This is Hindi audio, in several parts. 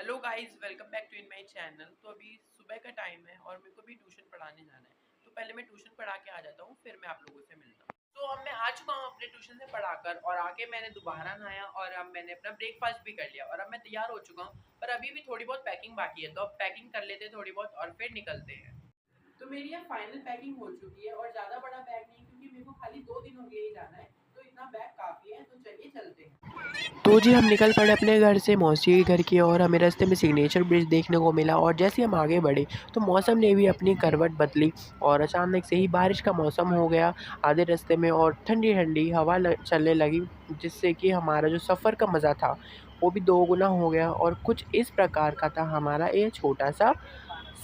Hello guys, welcome back to in my channel. तो अभी सुबह का टाइम है और मेरे को भी ट्यूशन पढ़ाने जाना है। तो पहले मैं ट्यूशन पढ़ा के आ जाता हूँ, फिर मैं आप लोगों से मिलता हूँ। तो अब मैं आ चुका हूँ अपने ट्यूशन से पढ़ाकर और आके मैंने दोबारा नहाया और अब मैंने अपना ब्रेकफास्ट भी कर लिया और अब मैं तैयार हो चुका हूँ। पर अभी भी थोड़ी बहुत पैकिंग बाकी है, तो अब पैकिंग कर लेते हैं थोड़ी बहुत और फिर निकलते हैं। तो मेरी अब फाइनल पैकिंग हो चुकी है और ज़्यादा बड़ा बैग नहीं, क्योंकि मेरे को खाली 2 दिनों के लिए ही जाना है, तो इतना बैग काफ़ी है। तो चलिए चलते हैं। तो जी हम निकल पड़े अपने घर से मौसी के घर की ओर। हमें रास्ते में सिग्नेचर ब्रिज देखने को मिला और जैसे हम आगे बढ़े तो मौसम ने भी अपनी करवट बदली और अचानक से ही बारिश का मौसम हो गया आधे रास्ते में और ठंडी ठंडी हवा चलने लगी, जिससे कि हमारा जो सफ़र का मज़ा था वो भी दोगुना हो गया। और कुछ इस प्रकार का था हमारा ये छोटा सा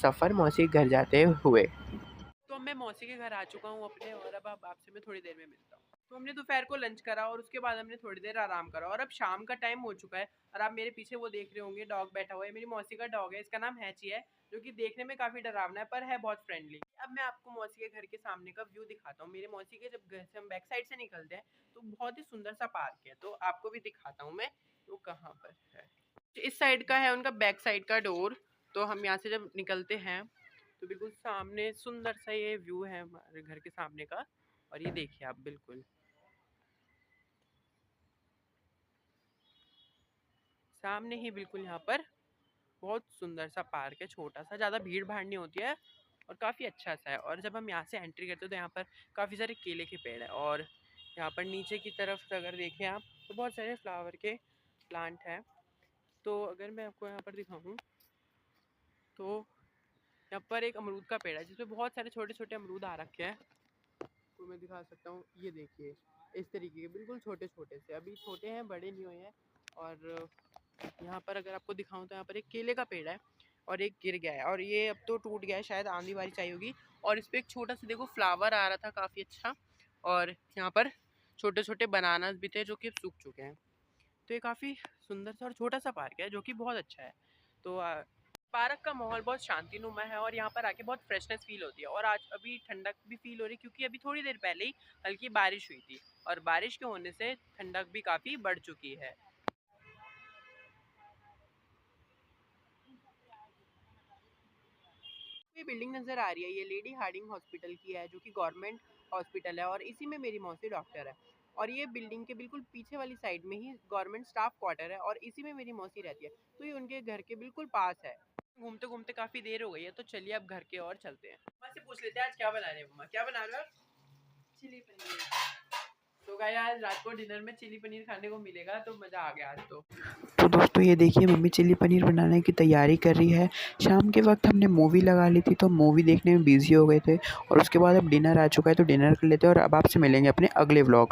सफ़र मौसी के घर जाते हुए। तो मैं मौसी के घर आ चुका हूँ अपने और अब आपसे मैं थोड़ी देर में मिलता हूँ। तो हमने दोपहर को लंच करा और उसके बाद हमने थोड़ी देर आराम करा और अब शाम का टाइम हो चुका है। और आप मेरे पीछे वो देख रहे होंगे, डॉग बैठा हुआ है, मेरी मौसी का डॉग है। इसका नाम हैची है, जो कि देखने में काफ़ी डरावना है पर है बहुत फ्रेंडली। अब मैं आपको मौसी के घर के सामने का व्यू दिखाता हूँ। मेरे मौसी के जब घर से हम बैक साइड से निकलते हैं तो बहुत ही सुंदर सा पार्क है, तो आपको भी दिखाता हूँ मैं वो कहाँ पर है। इस साइड का है उनका बैक साइड का डोर। तो हम यहाँ से जब निकलते हैं तो बिल्कुल सामने सुंदर सा ये व्यू है हमारे घर के सामने का। और ये देखिए आप, बिल्कुल सामने ही बिल्कुल यहाँ पर बहुत सुंदर सा पार्क है, छोटा सा, ज़्यादा भीड़ भाड़ नहीं होती है और काफ़ी अच्छा सा है। और जब हम यहाँ से एंट्री करते हैं तो यहाँ पर काफ़ी सारे केले के पेड़ है और यहाँ पर नीचे की तरफ अगर देखें आप तो बहुत सारे फ्लावर के प्लांट हैं। तो अगर मैं आपको यहाँ पर दिखाऊँ तो यहाँ पर एक अमरूद का पेड़ है जिसमें बहुत सारे छोटे छोटे अमरूद आ रखे हैं। तो मैं दिखा सकता हूँ, ये देखिए इस तरीके के बिल्कुल छोटे छोटे से, अभी छोटे हैं, बड़े नहीं हुए हैं। और यहाँ पर अगर आपको दिखाऊँ तो यहाँ पर एक केले का पेड़ है और एक गिर गया है और ये अब तो टूट गया है, शायद आंधी बारिश आई होगी। और इस पर एक छोटा सा देखो फ्लावर आ रहा था काफ़ी अच्छा। और यहाँ पर छोटे छोटे बनानास भी थे जो कि सूख चुके हैं। तो ये काफ़ी सुंदर सा और छोटा सा पार्क है जो कि बहुत अच्छा है। तो पार्क का माहौल बहुत शांतिनुमा है और यहाँ पर आके बहुत फ्रेशनेस फील होती है। और आज अभी ठंडक भी फील हो रही है क्योंकि अभी थोड़ी देर पहले ही हल्की बारिश हुई थी और बारिश के होने से ठंडक भी काफ़ी बढ़ चुकी है। ये बिल्डिंग नज़र आ रही है, ये लेडी हार्डिंग हॉस्पिटल की है जो कि गवर्नमेंट हॉस्पिटल है और इसी में मेरी मौसी डॉक्टर है। और ये बिल्डिंग के बिल्कुल पीछे वाली साइड में ही गवर्नमेंट स्टाफ क्वार्टर है और इसी में मेरी मौसी रहती है। तो ये उनके घर के बिल्कुल पास है। घूमते घूमते काफ़ी देर हो गई है, तो चलिए अब घर के और चलते हैं। मम्मा से पूछ लेते हैं आज क्या बना रहे हैं। मम्मा क्या बना रहे हो? चिली पनीर। तो गाइस आज रात को डिनर में चिली पनीर खाने को मिलेगा, तो मज़ा आ गया आज तो। तो दोस्तों ये देखिए मम्मी चिली पनीर बनाने की तैयारी कर रही है। शाम के वक्त हमने मूवी लगा ली थी तो मूवी देखने में बिज़ी हो गए थे और उसके बाद अब डिनर आ चुका है तो डिनर कर लेते हैं और अब आपसे मिलेंगे अपने अगले व्लॉग में।